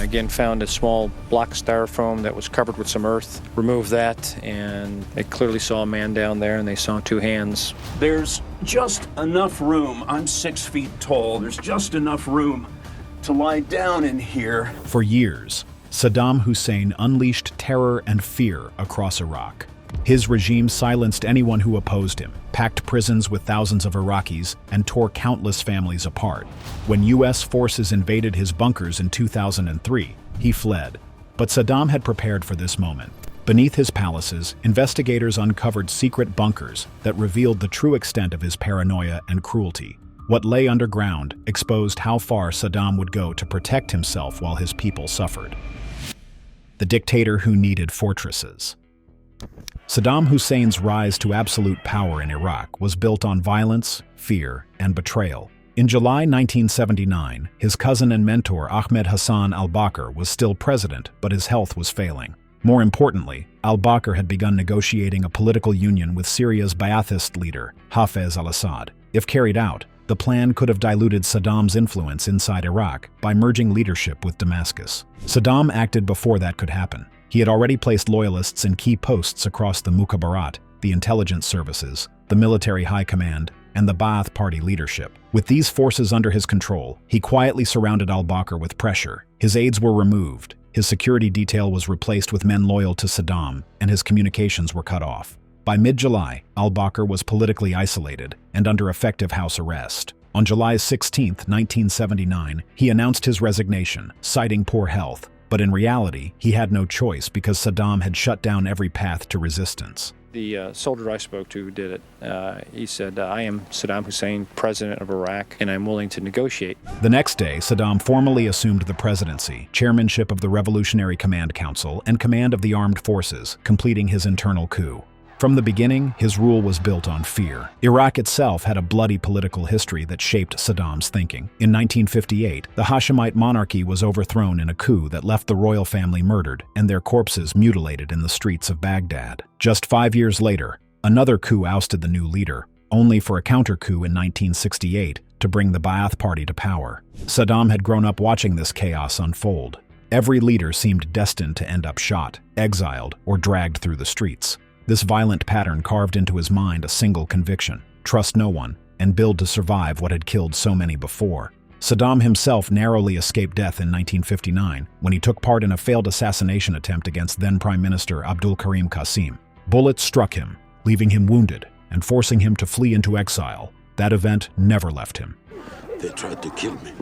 Again, found a small block of styrofoam that was covered with some earth. Removed that, and they clearly saw a man down there, and they saw two hands. There's just enough room. I'm 6 feet tall. There's just enough room to lie down in here. For years, Saddam Hussein unleashed terror and fear across Iraq. His regime silenced anyone who opposed him, packed prisons with thousands of Iraqis, and tore countless families apart. When U.S. forces invaded his bunkers in 2003, he fled. But Saddam had prepared for this moment. Beneath his palaces, investigators uncovered secret bunkers that revealed the true extent of his paranoia and cruelty. What lay underground exposed how far Saddam would go to protect himself while his people suffered. The dictator who needed fortresses. Saddam Hussein's rise to absolute power in Iraq was built on violence, fear, and betrayal. In July 1979, his cousin and mentor Ahmed Hassan al-Bakr was still president, but his health was failing. More importantly, al-Bakr had begun negotiating a political union with Syria's Ba'athist leader, Hafez al-Assad. If carried out, the plan could have diluted Saddam's influence inside Iraq by merging leadership with Damascus. Saddam acted before that could happen. He had already placed loyalists in key posts across the Mukhabarat, the intelligence services, the military high command, and the Ba'ath Party leadership. With these forces under his control, he quietly surrounded al-Bakr with pressure. His aides were removed, his security detail was replaced with men loyal to Saddam, and his communications were cut off. By mid-July, al-Bakr was politically isolated and under effective house arrest. On July 16, 1979, he announced his resignation, citing poor health. But in reality, he had no choice because Saddam had shut down every path to resistance. The soldier I spoke to who did it, he said, I am Saddam Hussein, president of Iraq, and I'm willing to negotiate. The next day, Saddam formally assumed the presidency, chairmanship of the Revolutionary Command Council, and command of the armed forces, completing his internal coup. From the beginning, his rule was built on fear. Iraq itself had a bloody political history that shaped Saddam's thinking. In 1958, the Hashemite monarchy was overthrown in a coup that left the royal family murdered and their corpses mutilated in the streets of Baghdad. Just 5 years later, another coup ousted the new leader, only for a counter-coup in 1968 to bring the Ba'ath Party to power. Saddam had grown up watching this chaos unfold. Every leader seemed destined to end up shot, exiled, or dragged through the streets. This violent pattern carved into his mind a single conviction: trust no one, and build to survive what had killed so many before. Saddam himself narrowly escaped death in 1959 when he took part in a failed assassination attempt against then-Prime Minister Abdul Karim Qasim. Bullets struck him, leaving him wounded and forcing him to flee into exile. That event never left him. They tried to kill me.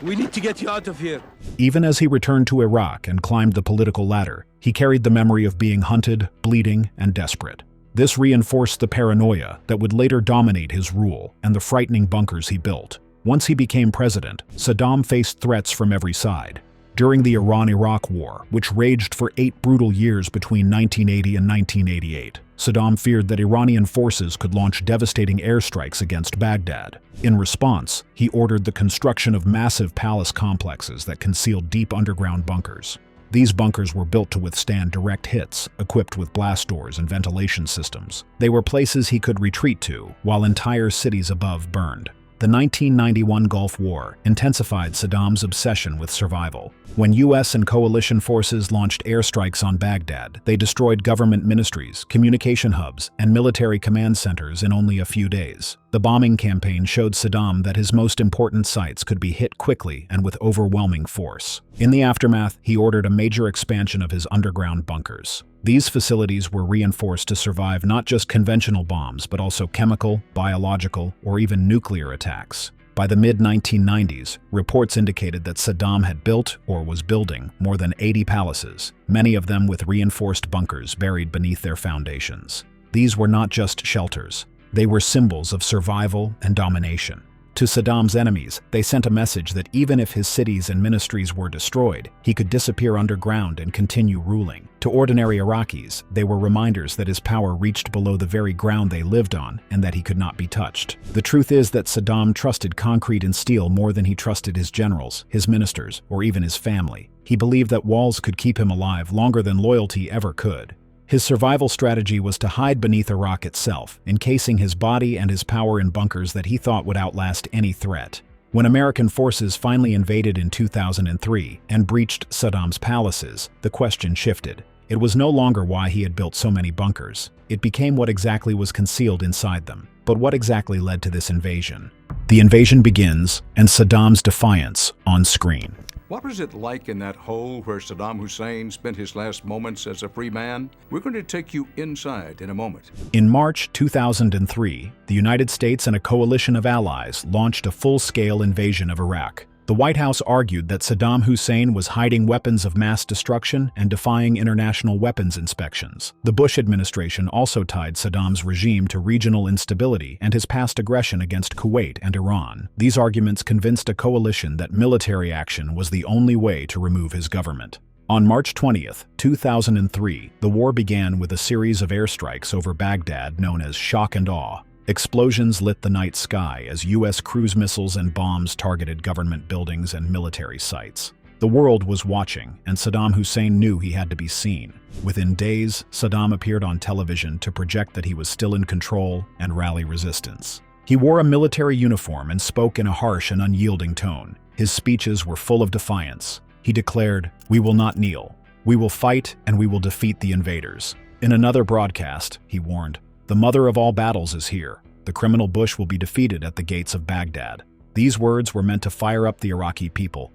We need to get you out of here. Even as he returned to Iraq and climbed the political ladder, he carried the memory of being hunted, bleeding, and desperate. This reinforced the paranoia that would later dominate his rule and the frightening bunkers he built. Once he became president, Saddam faced threats from every side. During the Iran-Iraq War, which raged for 8 brutal years between 1980 and 1988, Saddam feared that Iranian forces could launch devastating airstrikes against Baghdad. In response, he ordered the construction of massive palace complexes that concealed deep underground bunkers. These bunkers were built to withstand direct hits, equipped with blast doors and ventilation systems. They were places he could retreat to, while entire cities above burned. The 1991 Gulf War intensified Saddam's obsession with survival. When U.S. and coalition forces launched airstrikes on Baghdad, they destroyed government ministries, communication hubs, and military command centers in only a few days. The bombing campaign showed Saddam that his most important sites could be hit quickly and with overwhelming force. In the aftermath, he ordered a major expansion of his underground bunkers. These facilities were reinforced to survive not just conventional bombs, but also chemical, biological, or even nuclear attacks. By the mid-1990s, reports indicated that Saddam had built or was building more than 80 palaces, many of them with reinforced bunkers buried beneath their foundations. These were not just shelters. They were symbols of survival and domination. To Saddam's enemies, they sent a message that even if his cities and ministries were destroyed, he could disappear underground and continue ruling. To ordinary Iraqis, they were reminders that his power reached below the very ground they lived on and that he could not be touched. The truth is that Saddam trusted concrete and steel more than he trusted his generals, his ministers, or even his family. He believed that walls could keep him alive longer than loyalty ever could. His survival strategy was to hide beneath Iraq itself, encasing his body and his power in bunkers that he thought would outlast any threat. When American forces finally invaded in 2003 and breached Saddam's palaces, the question shifted. It was no longer why he had built so many bunkers. It became what exactly was concealed inside them. But what exactly led to this invasion? The invasion begins, and Saddam's defiance on screen. What was it like in that hole where Saddam Hussein spent his last moments as a free man? We're going to take you inside in a moment. In March 2003, the United States and a coalition of allies launched a full-scale invasion of Iraq. The White House argued that Saddam Hussein was hiding weapons of mass destruction and defying international weapons inspections. The Bush administration also tied Saddam's regime to regional instability and his past aggression against Kuwait and Iran. These arguments convinced a coalition that military action was the only way to remove his government. On March 20, 2003, the war began with a series of airstrikes over Baghdad known as shock and awe. Explosions lit the night sky as U.S. cruise missiles and bombs targeted government buildings and military sites. The world was watching, and Saddam Hussein knew he had to be seen. Within days, Saddam appeared on television to project that he was still in control and rally resistance. He wore a military uniform and spoke in a harsh and unyielding tone. His speeches were full of defiance. He declared, "We will not kneel. We will fight and we will defeat the invaders." In another broadcast, he warned, "The mother of all battles is here. The criminal Bush will be defeated at the gates of Baghdad." These words were meant to fire up the Iraqi people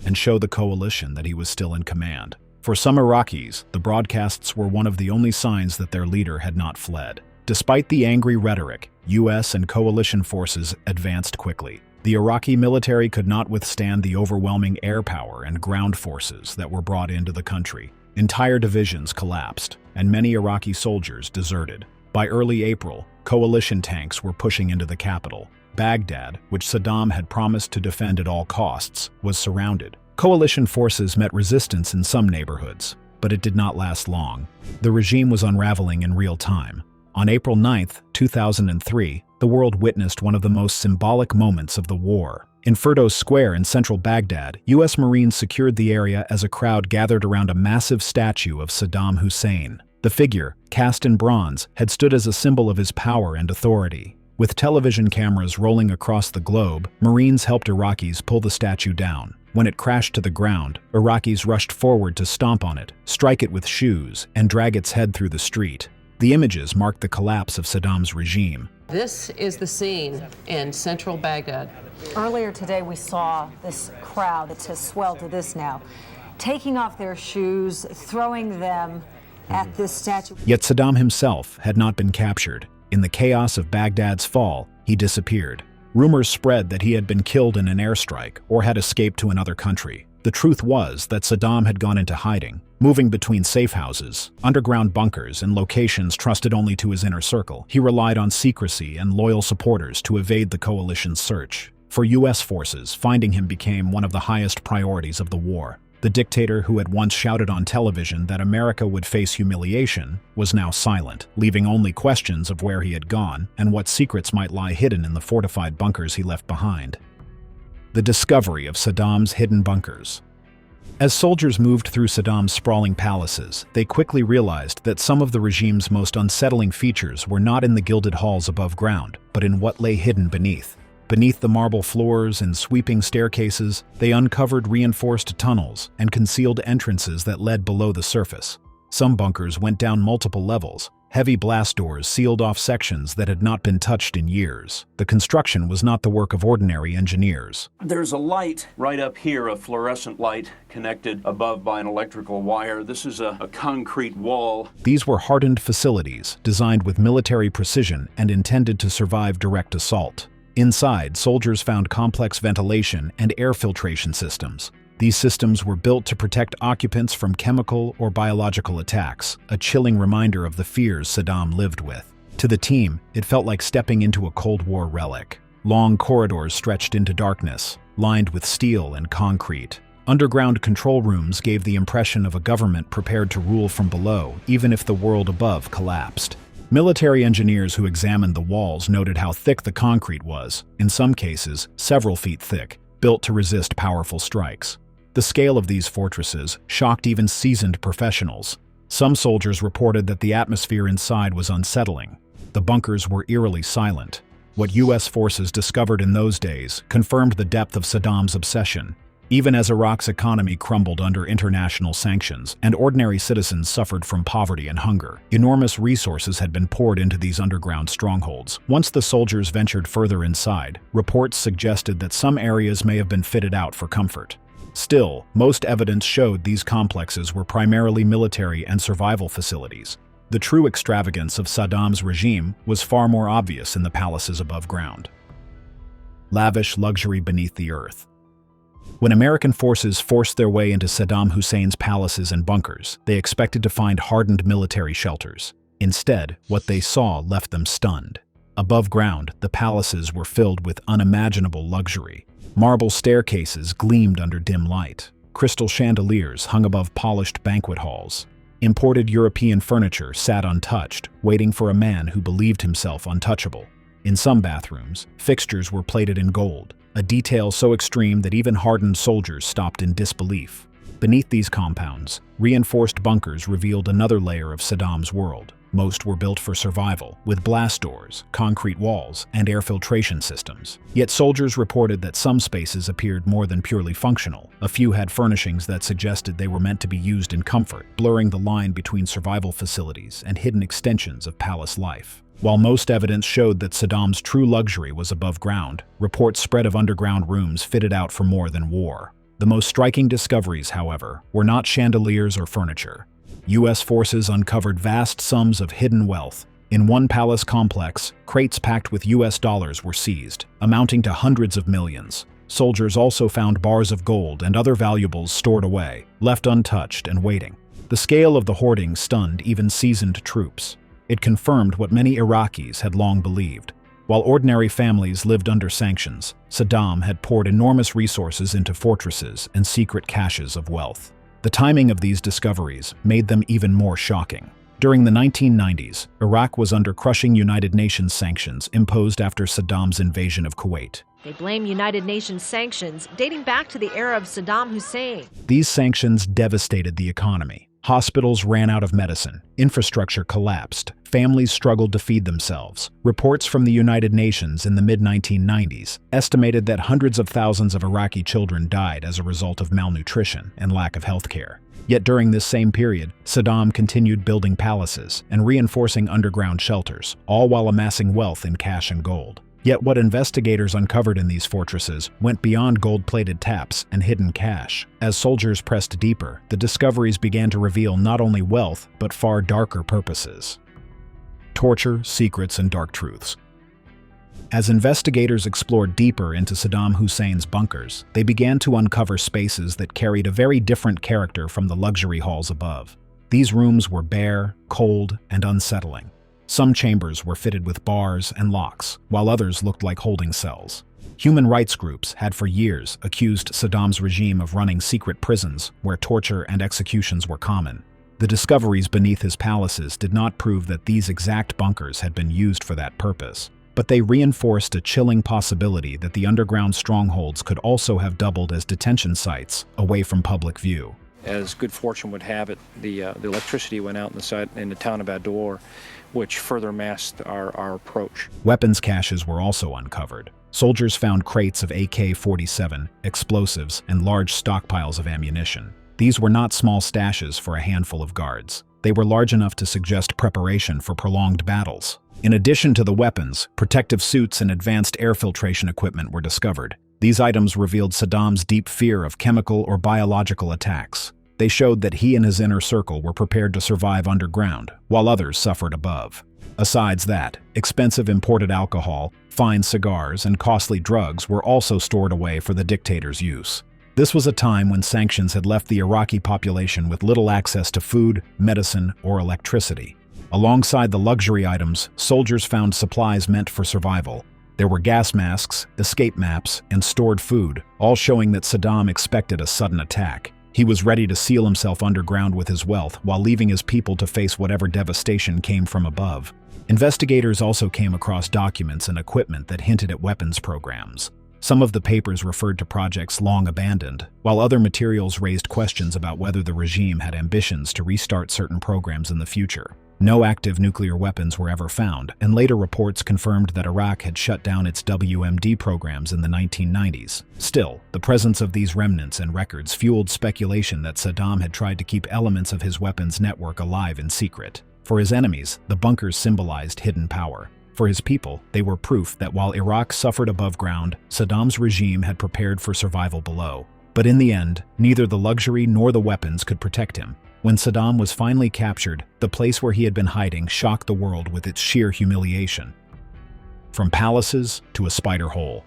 and show the coalition that he was still in command. For some Iraqis, the broadcasts were one of the only signs that their leader had not fled. Despite the angry rhetoric, U.S. and coalition forces advanced quickly. The Iraqi military could not withstand the overwhelming air power and ground forces that were brought into the country. Entire divisions collapsed, and many Iraqi soldiers deserted. By early April, coalition tanks were pushing into the capital. Baghdad, which Saddam had promised to defend at all costs, was surrounded. Coalition forces met resistance in some neighborhoods, but it did not last long. The regime was unraveling in real time. On April 9, 2003, the world witnessed one of the most symbolic moments of the war. In Firdos Square in central Baghdad, U.S. Marines secured the area as a crowd gathered around a massive statue of Saddam Hussein. The figure, cast in bronze, had stood as a symbol of his power and authority. With television cameras rolling across the globe, Marines helped Iraqis pull the statue down. When it crashed to the ground, Iraqis rushed forward to stomp on it, strike it with shoes, and drag its head through the street. The images marked the collapse of Saddam's regime. This is the scene in central Baghdad. Earlier today, we saw this crowd that has swelled to this now, taking off their shoes, throwing them at this statue. Yet Saddam himself had not been captured. In the chaos of Baghdad's fall, he disappeared. Rumors spread that he had been killed in an airstrike or had escaped to another country. The truth was that Saddam had gone into hiding, moving between safe houses, underground bunkers, and locations trusted only to his inner circle. He relied on secrecy and loyal supporters to evade the coalition's search. For U.S. forces, finding him became one of the highest priorities of the war. The dictator who had once shouted on television that America would face humiliation was now silent, leaving only questions of where he had gone and what secrets might lie hidden in the fortified bunkers he left behind. The discovery of Saddam's hidden bunkers. As soldiers moved through Saddam's sprawling palaces, they quickly realized that some of the regime's most unsettling features were not in the gilded halls above ground, but in what lay hidden beneath. Beneath the marble floors and sweeping staircases, they uncovered reinforced tunnels and concealed entrances that led below the surface. Some bunkers went down multiple levels. Heavy blast doors sealed off sections that had not been touched in years. The construction was not the work of ordinary engineers. There's a light right up here, a fluorescent light connected above by an electrical wire. This is a concrete wall. These were hardened facilities, designed with military precision and intended to survive direct assault. Inside, soldiers found complex ventilation and air filtration systems. These systems were built to protect occupants from chemical or biological attacks, a chilling reminder of the fears Saddam lived with. To the team, it felt like stepping into a Cold War relic. Long corridors stretched into darkness, lined with steel and concrete. Underground control rooms gave the impression of a government prepared to rule from below, even if the world above collapsed. Military engineers who examined the walls noted how thick the concrete was, in some cases several feet thick, built to resist powerful strikes. The scale of these fortresses shocked even seasoned professionals. Some soldiers reported that the atmosphere inside was unsettling. The bunkers were eerily silent. What U.S. forces discovered in those days confirmed the depth of Saddam's obsession. Even as Iraq's economy crumbled under international sanctions and ordinary citizens suffered from poverty and hunger, enormous resources had been poured into these underground strongholds. Once the soldiers ventured further inside, reports suggested that some areas may have been fitted out for comfort. Still, most evidence showed these complexes were primarily military and survival facilities. The true extravagance of Saddam's regime was far more obvious in the palaces above ground. Lavish luxury beneath the earth. When American forces forced their way into Saddam Hussein's palaces and bunkers, they expected to find hardened military shelters. Instead, what they saw left them stunned. Above ground, the palaces were filled with unimaginable luxury. Marble staircases gleamed under dim light. Crystal chandeliers hung above polished banquet halls. Imported European furniture sat untouched, waiting for a man who believed himself untouchable. In some bathrooms, fixtures were plated in gold, a detail so extreme that even hardened soldiers stopped in disbelief. Beneath these compounds, reinforced bunkers revealed another layer of Saddam's world. Most were built for survival, with blast doors, concrete walls, and air filtration systems. Yet soldiers reported that some spaces appeared more than purely functional. A few had furnishings that suggested they were meant to be used in comfort, blurring the line between survival facilities and hidden extensions of palace life. While most evidence showed that Saddam's true luxury was above ground, reports spread of underground rooms fitted out for more than war. The most striking discoveries, however, were not chandeliers or furniture. U.S. forces uncovered vast sums of hidden wealth. In one palace complex, crates packed with U.S. dollars were seized, amounting to hundreds of millions. Soldiers also found bars of gold and other valuables stored away, left untouched and waiting. The scale of the hoarding stunned even seasoned troops. It confirmed what many Iraqis had long believed. While ordinary families lived under sanctions, Saddam had poured enormous resources into fortresses and secret caches of wealth. The timing of these discoveries made them even more shocking. During the 1990s, Iraq was under crushing United Nations sanctions imposed after Saddam's invasion of Kuwait. They blame United Nations sanctions dating back to the era of Saddam Hussein. These sanctions devastated the economy. Hospitals ran out of medicine, infrastructure collapsed, families struggled to feed themselves. Reports from the United Nations in the mid-1990s estimated that hundreds of thousands of Iraqi children died as a result of malnutrition and lack of health care. Yet during this same period, Saddam continued building palaces and reinforcing underground shelters, all while amassing wealth in cash and gold. Yet what investigators uncovered in these fortresses went beyond gold-plated taps and hidden cash. As soldiers pressed deeper, the discoveries began to reveal not only wealth, but far darker purposes. Torture, secrets, and dark truths. As investigators explored deeper into Saddam Hussein's bunkers, they began to uncover spaces that carried a very different character from the luxury halls above. These rooms were bare, cold, and unsettling. Some chambers were fitted with bars and locks, while others looked like holding cells. Human rights groups had for years accused Saddam's regime of running secret prisons where torture and executions were common. The discoveries beneath his palaces did not prove that these exact bunkers had been used for that purpose, but they reinforced a chilling possibility that the underground strongholds could also have doubled as detention sites away from public view. As good fortune would have it, the electricity went out in the town of Ador, which further masked our approach. Weapons caches were also uncovered. Soldiers found crates of AK-47, explosives, and large stockpiles of ammunition. These were not small stashes for a handful of guards. They were large enough to suggest preparation for prolonged battles. In addition to the weapons, protective suits and advanced air filtration equipment were discovered. These items revealed Saddam's deep fear of chemical or biological attacks. They showed that he and his inner circle were prepared to survive underground, while others suffered above. Besides that, expensive imported alcohol, fine cigars, and costly drugs were also stored away for the dictator's use. This was a time when sanctions had left the Iraqi population with little access to food, medicine, or electricity. Alongside the luxury items, soldiers found supplies meant for survival. There were gas masks, escape maps, and stored food, all showing that Saddam expected a sudden attack. He was ready to seal himself underground with his wealth while leaving his people to face whatever devastation came from above. Investigators also came across documents and equipment that hinted at weapons programs. Some of the papers referred to projects long abandoned, while other materials raised questions about whether the regime had ambitions to restart certain programs in the future. No active nuclear weapons were ever found, and later reports confirmed that Iraq had shut down its WMD programs in the 1990s. Still, the presence of these remnants and records fueled speculation that Saddam had tried to keep elements of his weapons network alive in secret. For his enemies, the bunkers symbolized hidden power. For his people, they were proof that while Iraq suffered above ground, Saddam's regime had prepared for survival below. But in the end, neither the luxury nor the weapons could protect him. When Saddam was finally captured, the place where he had been hiding shocked the world with its sheer humiliation. From palaces to a spider hole.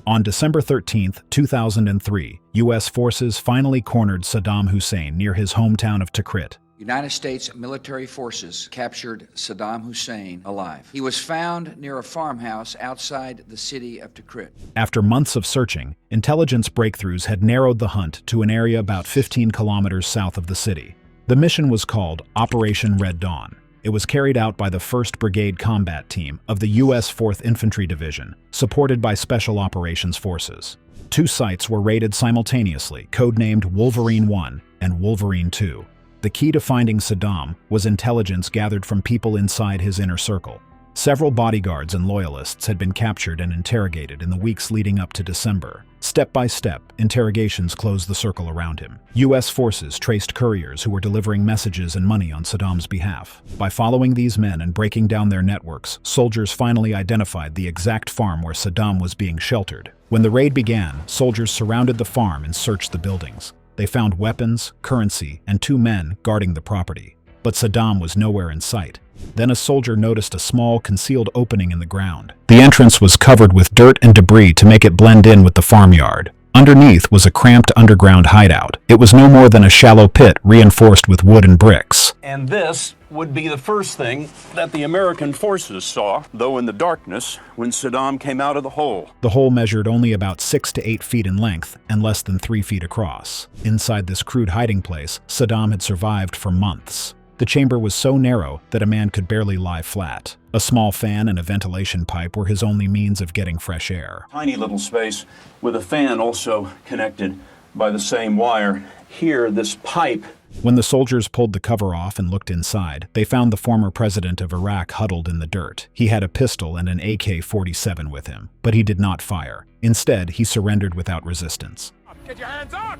On December 13, 2003, U.S. forces finally cornered Saddam Hussein near his hometown of Tikrit. United States military forces captured Saddam Hussein alive. He was found near a farmhouse outside the city of Tikrit. After months of searching, intelligence breakthroughs had narrowed the hunt to an area about 15 kilometers south of the city. The mission was called Operation Red Dawn. It was carried out by the 1st Brigade Combat Team of the U.S. 4th Infantry Division, supported by Special Operations Forces. 2 sites were raided simultaneously, codenamed Wolverine 1 and Wolverine 2. The key to finding Saddam was intelligence gathered from people inside his inner circle. Several bodyguards and loyalists had been captured and interrogated in the weeks leading up to December. Step by step, interrogations closed the circle around him. U.S. forces traced couriers who were delivering messages and money on Saddam's behalf. By following these men and breaking down their networks, soldiers finally identified the exact farm where Saddam was being sheltered. When the raid began, soldiers surrounded the farm and searched the buildings. They found weapons, currency, and 2 men guarding the property. But Saddam was nowhere in sight. Then a soldier noticed a small, concealed opening in the ground. The entrance was covered with dirt and debris to make it blend in with the farmyard. Underneath was a cramped underground hideout. It was no more than a shallow pit reinforced with wood and bricks. And this would be the first thing that the American forces saw, though in the darkness, when Saddam came out of the hole. The hole measured only about 6 to 8 feet in length and less than 3 feet across. Inside this crude hiding place, Saddam had survived for months. The chamber was so narrow that a man could barely lie flat. A small fan and a ventilation pipe were his only means of getting fresh air. Tiny little space with a fan also connected by the same wire. Here, this pipe. When the soldiers pulled the cover off and looked inside, they found the former president of Iraq huddled in the dirt. He had a pistol and an AK-47 with him, but he did not fire. Instead, he surrendered without resistance. Get your hands up!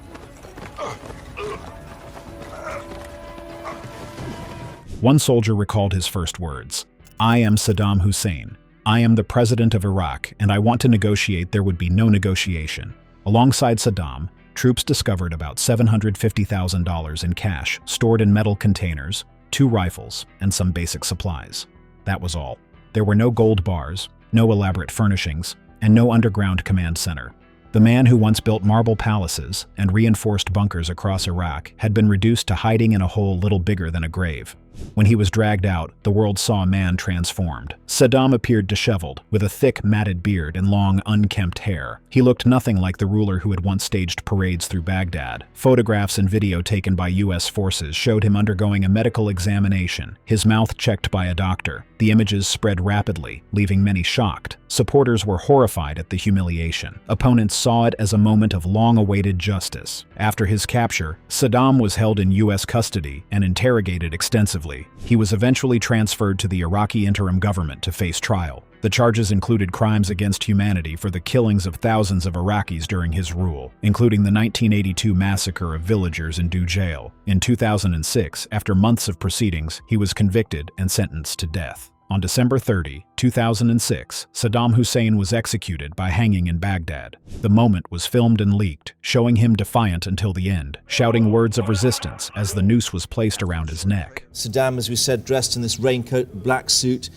One soldier recalled his first words. "I am Saddam Hussein. I am the president of Iraq, and I want to negotiate. There would be no negotiation." Alongside Saddam, troops discovered about $750,000 in cash stored in metal containers, 2 rifles, and some basic supplies. That was all. There were no gold bars, no elaborate furnishings, and no underground command center. The man who once built marble palaces and reinforced bunkers across Iraq had been reduced to hiding in a hole little bigger than a grave. When he was dragged out, the world saw a man transformed. Saddam appeared disheveled, with a thick, matted beard and long, unkempt hair. He looked nothing like the ruler who had once staged parades through Baghdad. Photographs and video taken by U.S. forces showed him undergoing a medical examination, his mouth checked by a doctor. The images spread rapidly, leaving many shocked. Supporters were horrified at the humiliation. Opponents saw it as a moment of long-awaited justice. After his capture, Saddam was held in U.S. custody and interrogated extensively. He was eventually transferred to the Iraqi interim government to face trial. The charges included crimes against humanity for the killings of thousands of Iraqis during his rule, including the 1982 massacre of villagers in Dhu jail. In 2006, after months of proceedings, he was convicted and sentenced to death. On December 30, 2006, Saddam Hussein was executed by hanging in Baghdad. The moment was filmed and leaked, showing him defiant until the end, shouting words of resistance as the noose was placed around his neck. Saddam, as we said, dressed in this raincoat, black suit,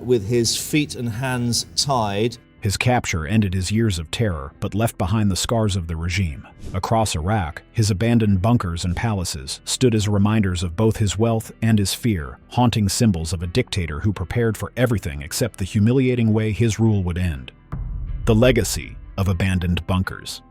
with his feet and hands tied. His capture ended his years of terror, but left behind the scars of the regime. Across Iraq, his abandoned bunkers and palaces stood as reminders of both his wealth and his fear, haunting symbols of a dictator who prepared for everything except the humiliating way his rule would end. The legacy of abandoned bunkers.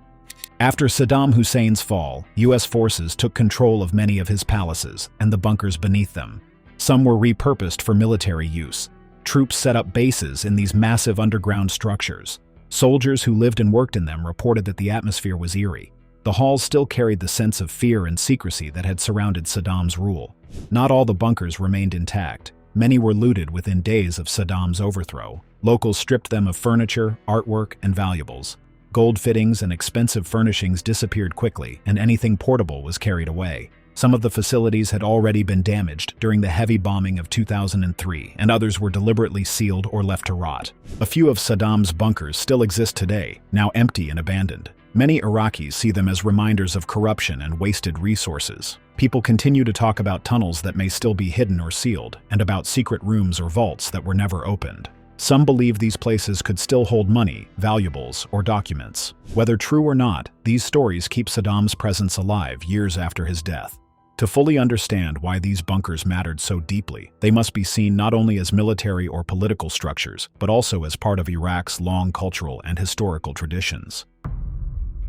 After Saddam Hussein's fall, U.S. forces took control of many of his palaces and the bunkers beneath them. Some were repurposed for military use. Troops set up bases in these massive underground structures. Soldiers who lived and worked in them reported that the atmosphere was eerie. The halls still carried the sense of fear and secrecy that had surrounded Saddam's rule. Not all the bunkers remained intact. Many were looted within days of Saddam's overthrow. Locals stripped them of furniture, artwork, and valuables. Gold fittings and expensive furnishings disappeared quickly, and anything portable was carried away. Some of the facilities had already been damaged during the heavy bombing of 2003, and others were deliberately sealed or left to rot. A few of Saddam's bunkers still exist today, now empty and abandoned. Many Iraqis see them as reminders of corruption and wasted resources. People continue to talk about tunnels that may still be hidden or sealed, and about secret rooms or vaults that were never opened. Some believe these places could still hold money, valuables, or documents. Whether true or not, these stories keep Saddam's presence alive years after his death. To fully understand why these bunkers mattered so deeply, they must be seen not only as military or political structures, but also as part of Iraq's long cultural and historical traditions.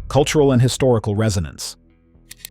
Cultural and historical resonance.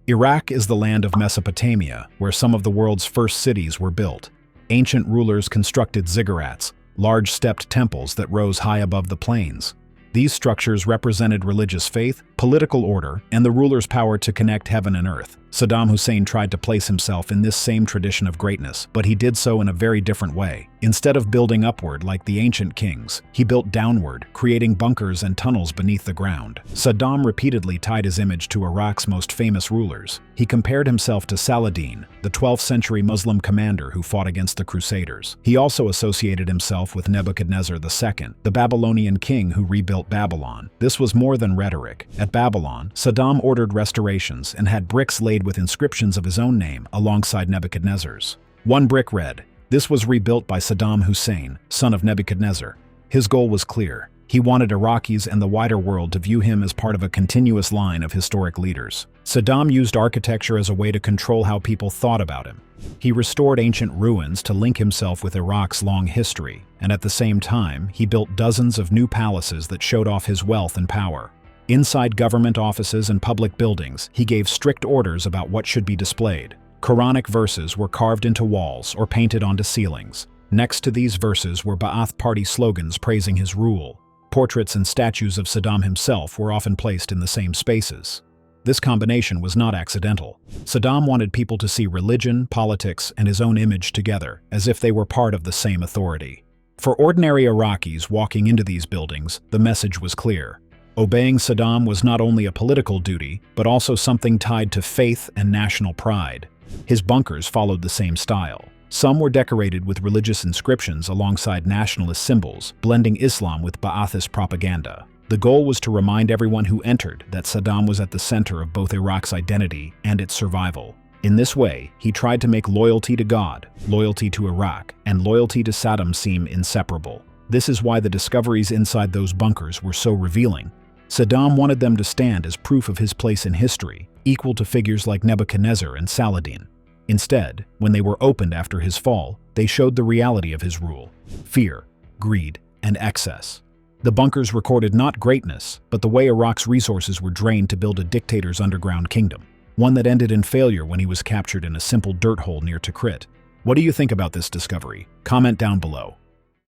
Iraq is the land of Mesopotamia, where some of the world's first cities were built. Ancient rulers constructed ziggurats, large stepped temples that rose high above the plains. These structures represented religious faith, political order, and the ruler's power to connect heaven and earth. Saddam Hussein tried to place himself in this same tradition of greatness, but he did so in a very different way. Instead of building upward like the ancient kings, he built downward, creating bunkers and tunnels beneath the ground. Saddam repeatedly tied his image to Iraq's most famous rulers. He compared himself to Saladin, the 12th century Muslim commander who fought against the Crusaders. He also associated himself with Nebuchadnezzar II, the Babylonian king who rebuilt Babylon. This was more than rhetoric. At Babylon, Saddam ordered restorations and had bricks laid with inscriptions of his own name alongside Nebuchadnezzar's. One brick read, "This was rebuilt by Saddam Hussein, son of Nebuchadnezzar." His goal was clear. He wanted Iraqis and the wider world to view him as part of a continuous line of historic leaders. Saddam used architecture as a way to control how people thought about him. He restored ancient ruins to link himself with Iraq's long history, and at the same time, he built dozens of new palaces that showed off his wealth and power. Inside government offices and public buildings, he gave strict orders about what should be displayed. Quranic verses were carved into walls or painted onto ceilings. Next to these verses were Ba'ath Party slogans praising his rule. Portraits and statues of Saddam himself were often placed in the same spaces. This combination was not accidental. Saddam wanted people to see religion, politics, and his own image together, as if they were part of the same authority. For ordinary Iraqis walking into these buildings, the message was clear. Obeying Saddam was not only a political duty, but also something tied to faith and national pride. His bunkers followed the same style. Some were decorated with religious inscriptions alongside nationalist symbols, blending Islam with Ba'athist propaganda. The goal was to remind everyone who entered that Saddam was at the center of both Iraq's identity and its survival. In this way, he tried to make loyalty to God, loyalty to Iraq, and loyalty to Saddam seem inseparable. This is why the discoveries inside those bunkers were so revealing. Saddam wanted them to stand as proof of his place in history, equal to figures like Nebuchadnezzar and Saladin. Instead, when they were opened after his fall, they showed the reality of his rule: fear, greed, and excess. The bunkers recorded not greatness, but the way Iraq's resources were drained to build a dictator's underground kingdom, one that ended in failure when he was captured in a simple dirt hole near Tikrit. What do you think about this discovery? Comment down below.